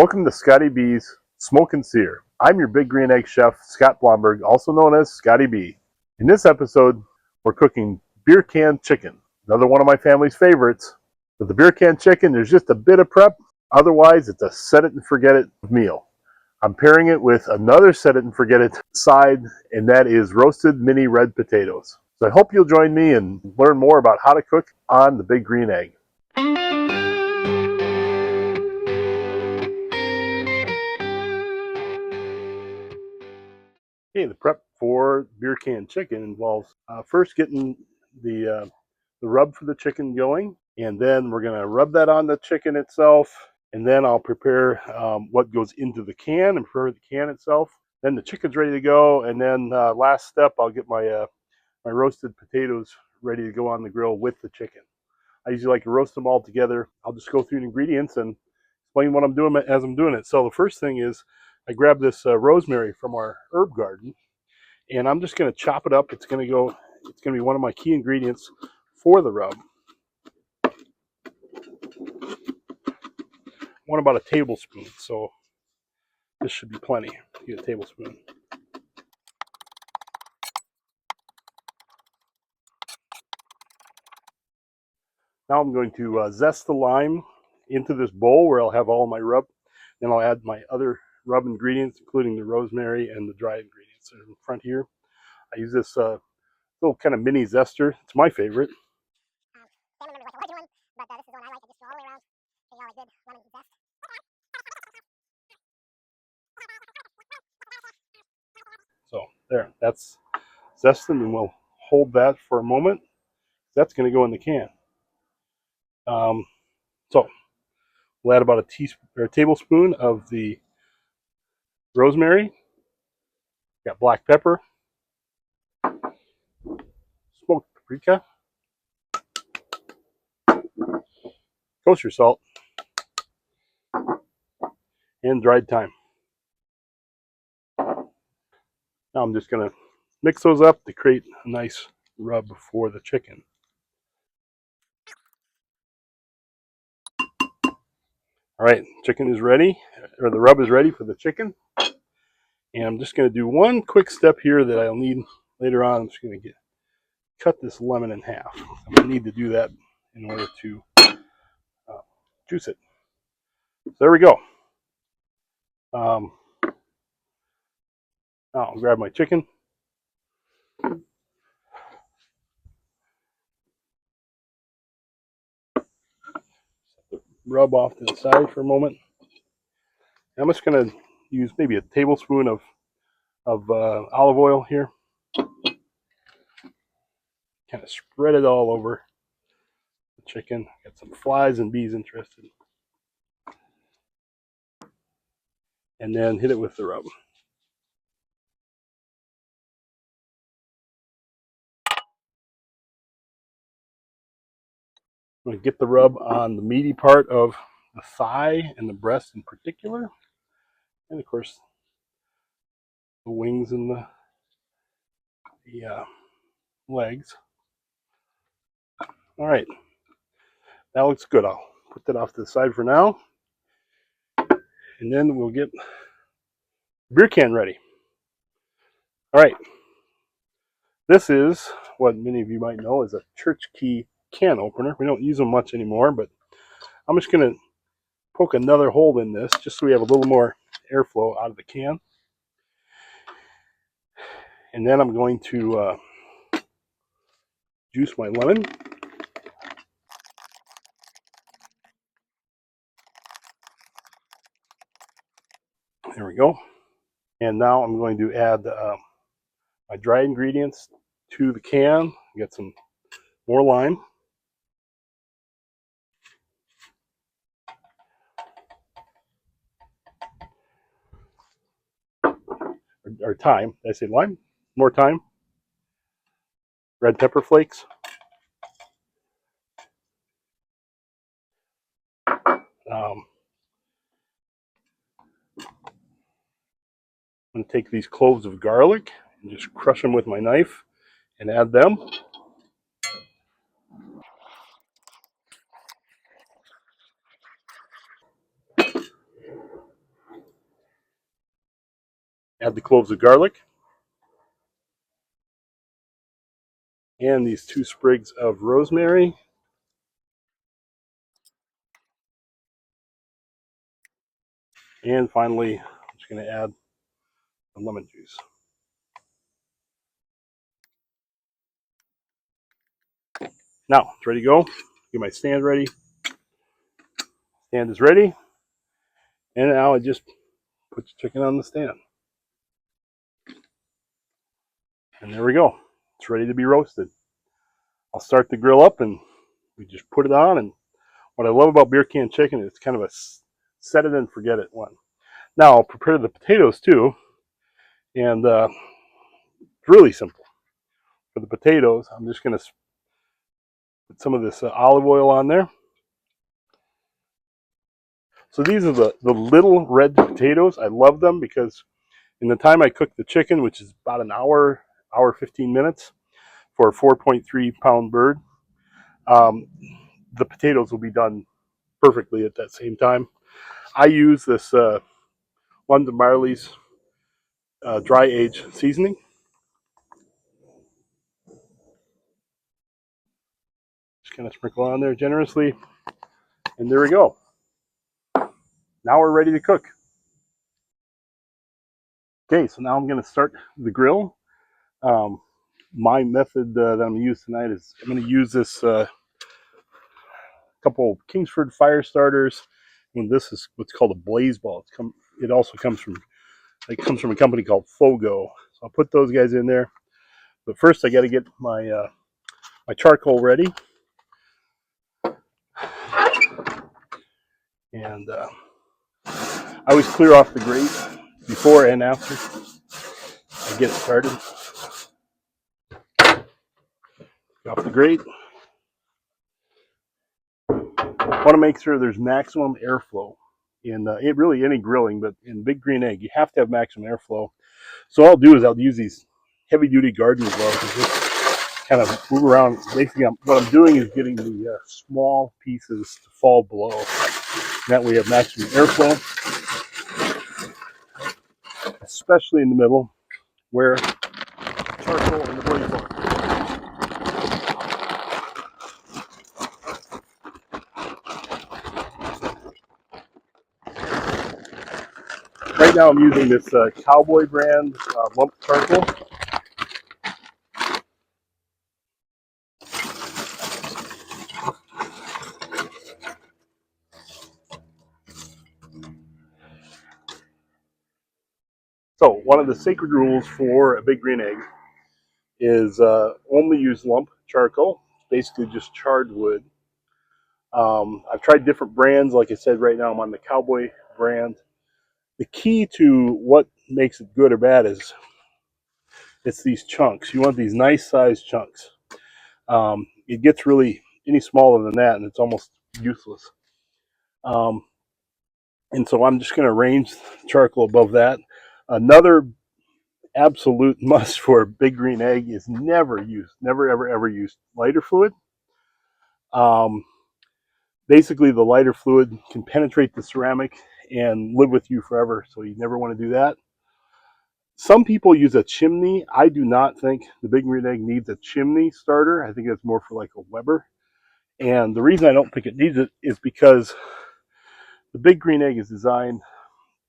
Welcome to Scotty B's Smoke and Sear. I'm your Big Green Egg chef, Scott Blomberg, also known as Scotty B. In this episode, we're cooking beer can chicken, another one of my family's favorites. With the beer can chicken, there's just a bit of prep. Otherwise, it's a set it and forget it meal. I'm pairing it with another set it and forget it side, and that is roasted mini red potatoes. So I hope you'll join me and learn more about how to cook on the Big Green Egg. Okay, the prep for beer can chicken involves first getting the rub for the chicken going, and then we're going to rub that on the chicken itself, and then I'll prepare what goes into the can and prepare the can itself. Then the chicken's ready to go, and then last step, I'll get my my roasted potatoes ready to go on the grill with the chicken. I usually like to roast them all together. I'll just go through the ingredients and explain what I'm doing as I'm doing it. So the first thing is I grab this rosemary from our herb garden, and I'm just going to chop it up. It's going to be one of my key ingredients for the rub. I want about a tablespoon, so this should be plenty. Get a tablespoon. Now I'm going to zest the lime into this bowl where I'll have all my rub. Then I'll add my other rub ingredients, including the rosemary and the dry ingredients in front here. I use this little kind of mini zester. It's my favorite. Can't remember what the larger one, but this is the one I like. It just go all the way around. So you got a good lemon zest. So there, that's zested, and we'll hold that for a moment. That's going to go in the can. So we'll add about a tablespoon of the rosemary. Got black pepper, smoked paprika, kosher salt, and dried thyme. Now I'm just going to mix those up to create a nice rub for the chicken. All right, chicken is ready, or the rub is ready for the chicken. And I'm just going to do one quick step here that I'll need later on. I'm just going to cut this lemon in half. I'm going to need to do that in order to juice it. So there we go. Now I'll grab my chicken. Rub off to the side for a moment. I'm just going to use maybe a tablespoon of olive oil here. Kind of spread it all over the chicken. Got some flies and bees interested. And then hit it with the rub. I'm going to get the rub on the meaty part of the thigh and the breast in particular. And of course, the wings and the legs. All right, that looks good. I'll put that off to the side for now. And then we'll get the beer can ready. All right, this is what many of you might know is a church key can opener. We don't use them much anymore, but I'm just going to poke another hole in this just so we have a little more airflow out of the can. And then I'm going to juice my lemon. There we go. And now I'm going to add my dry ingredients to the can. Get some more lime. Or thyme. Did I say lime? More thyme. Red pepper flakes. I'm going to take these cloves of garlic and just crush them with my knife and add them. Add the cloves of garlic and these 2 sprigs of rosemary. And finally, I'm just going to add the lemon juice. Now, it's ready to go. Get my stand ready. Stand is ready. And now I just put the chicken on the stand. And there we go. It's ready to be roasted. I'll start the grill up and we just put it on. And what I love about beer can chicken is it's kind of a set it and forget it one. Now I'll prepare the potatoes too. And it's really simple. For the potatoes, I'm just going to put some of this olive oil on there. So these are the little red potatoes. I love them because in the time I cook the chicken, which is about an hour, 15 minutes for a 4.3 pound bird, the potatoes will be done perfectly at that same time. I use this London Marley's dry age seasoning. Just kind of sprinkle on there generously. And there we go. Now we're ready to cook. Okay, so now I'm going to start the grill. My method that I'm going to use tonight is I'm going to use this couple Kingsford fire starters. And this is what's called a blaze ball. It also comes from a company called Fogo. So I'll put those guys in there. But first, I got to get my my charcoal ready. And I always clear off the grate before and after I get it started. Off the grate. I want to make sure there's maximum airflow in really any grilling, but in Big Green Egg, you have to have maximum airflow. So all I'll do is I'll use these heavy-duty gardening gloves and just kind of move around. Basically, what I'm doing is getting the small pieces to fall below. And that way you have maximum airflow, especially in the middle where charcoal and the blaze are. Right now I'm using this Cowboy brand lump charcoal. So one of the sacred rules for a Big Green Egg is only use lump charcoal, basically just charred wood. I've tried different brands. Like I said, right now I'm on the Cowboy brand. The key to what makes it good or bad is it's these chunks. You want these nice sized chunks. It gets really any smaller than that and it's almost useless. Um, and so I'm just going to arrange charcoal above that. Another absolute must for a Big Green Egg is never ever use lighter fluid. Basically, the lighter fluid can penetrate the ceramic and live with you forever, so you never want to do that. Some people use a chimney. I do not think the Big Green Egg needs a chimney starter. I think that's more for like a Weber. And the reason I don't think it needs it is because the Big Green Egg is designed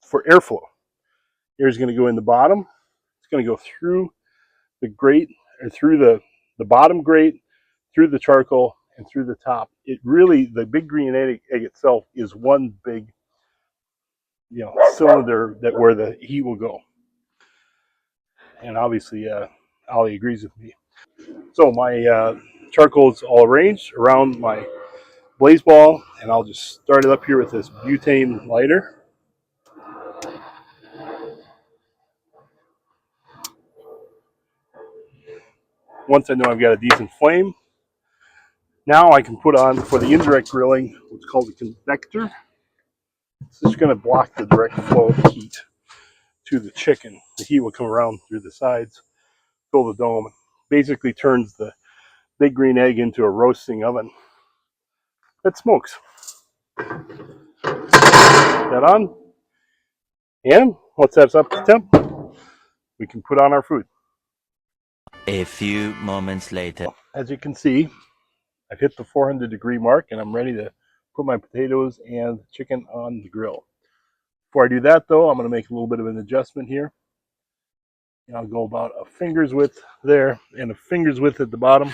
for airflow. Air is going to go in the bottom. It's going to go through the grate or through the bottom grate, through the charcoal, and through the top. It really, the Big Green Egg itself is one big, cylinder that where the heat will go. And obviously, Ollie agrees with me. So my charcoal is all arranged around my blaze ball, and I'll just start it up here with this butane lighter. Once I know I've got a decent flame, now I can put on, for the indirect grilling, what's called a convector. It's just going to block the direct flow of heat to the chicken. The heat will come around through the sides, fill the dome, and basically turns the Big Green Egg into a roasting oven that smokes. That on, and once that's up to temp, we can put on our food. A few moments later. As you can see, I've hit the 400-degree mark, and I'm ready to put my potatoes and chicken on the grill. Before I do that, though, I'm going to make a little bit of an adjustment here. And I'll go about a finger's width there and a finger's width at the bottom.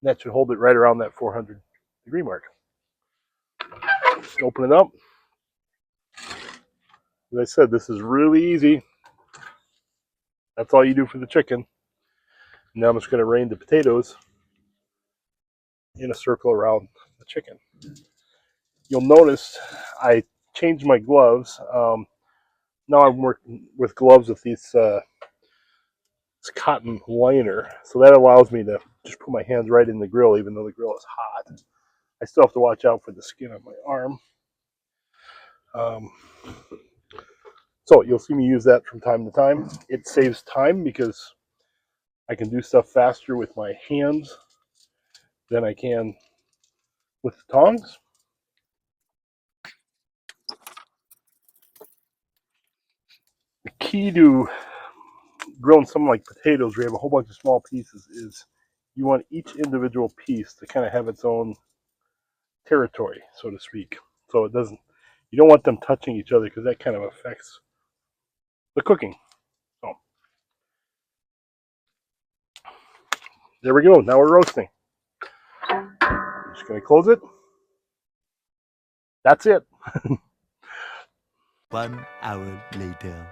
That should hold it right around that 400-degree mark. Just open it up. As I said, this is really easy. That's all you do for the chicken. Now I'm just going to rain the potatoes in a circle around the chicken. You'll notice I changed my gloves. Now I'm working with gloves with this cotton liner, so that allows me to just put my hands right in the grill, even though the grill is hot. I still have to watch out for the skin on my arm. So you'll see me use that from time to time. It saves time because I can do stuff faster with my hands than I can with the tongs. The key to grilling something like potatoes, where you have a whole bunch of small pieces, is you want each individual piece to kind of have its own territory, so to speak. So it doesn't, you don't want them touching each other because that kind of affects the cooking. So there we go. Now we're roasting. I'm just going to close it. That's it. 1 hour later.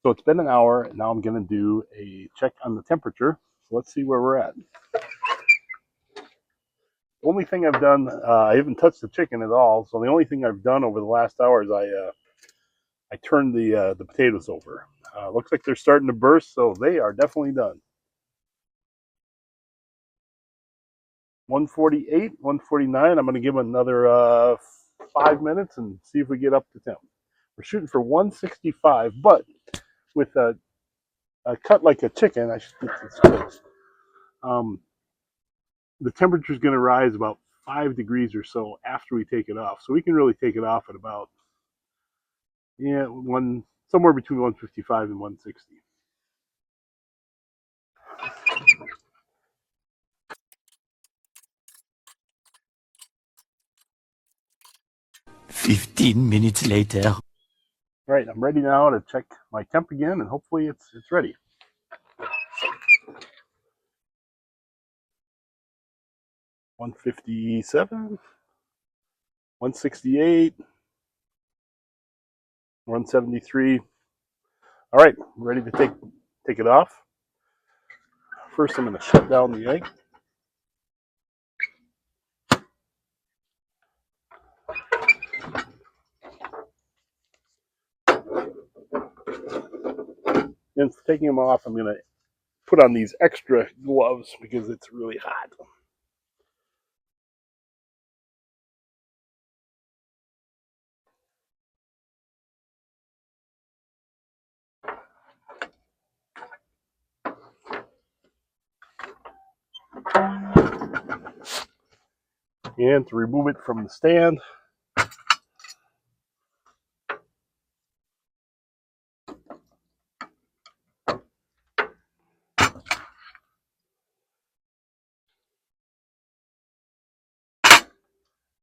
So it's been an hour, and now I'm going to do a check on the temperature. So let's see where we're at. The only thing I've done, I haven't touched the chicken at all. So the only thing I've done over the last hour is I turned the potatoes over. Looks like they're starting to burst, so they are definitely done. 148, 149. I'm going to give them another 5 minutes and see if we get up to temp. We're shooting for 165, but with a cut like a chicken, I should get this close. The temperature is going to rise about 5 degrees or so after we take it off. So we can really take it off at about somewhere between 155 and 160. Fifteen minutes later. All right, I'm ready now to check my temp again, and hopefully it's ready. 157, 168, 173. All right, ready to take it off. First, I'm going to shut down the egg. And for taking them off, I'm going to put on these extra gloves because it's really hot. And to remove it from the stand,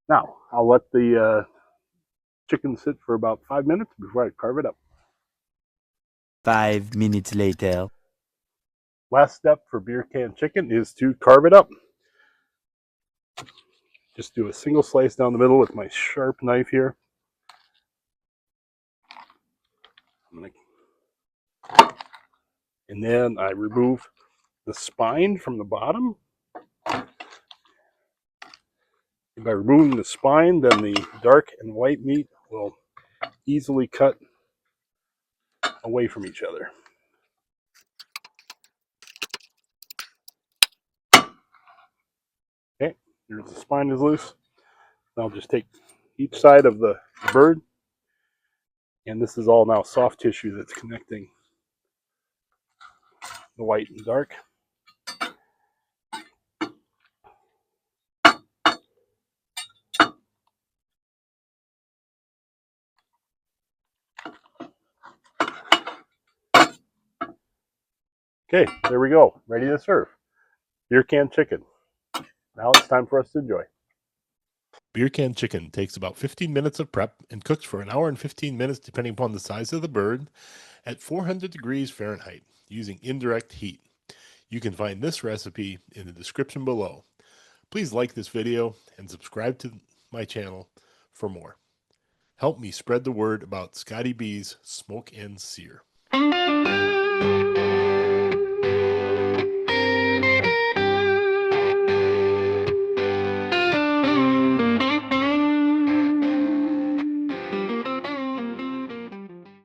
now I'll let the chicken sit for about 5 minutes before I carve it up. 5 minutes later. Last step for beer can chicken is to carve it up. Just do a single slice down the middle with my sharp knife here. And then I remove the spine from the bottom. And by removing the spine, then the dark and white meat will easily cut away from each other. Okay, here's the spine is loose. I'll just take each side of the bird, and this is all now soft tissue that's connecting the white and dark. Okay, there we go. Ready to serve. Beer can chicken. Now it's time for us to enjoy. Beer can chicken takes about 15 minutes of prep and cooks for an hour and 15 minutes depending upon the size of the bird at 400 degrees Fahrenheit using indirect heat. You can find this recipe in the description below. Please like this video and subscribe to my channel for more. Help me spread the word about Scotty B's Smoke and Sear.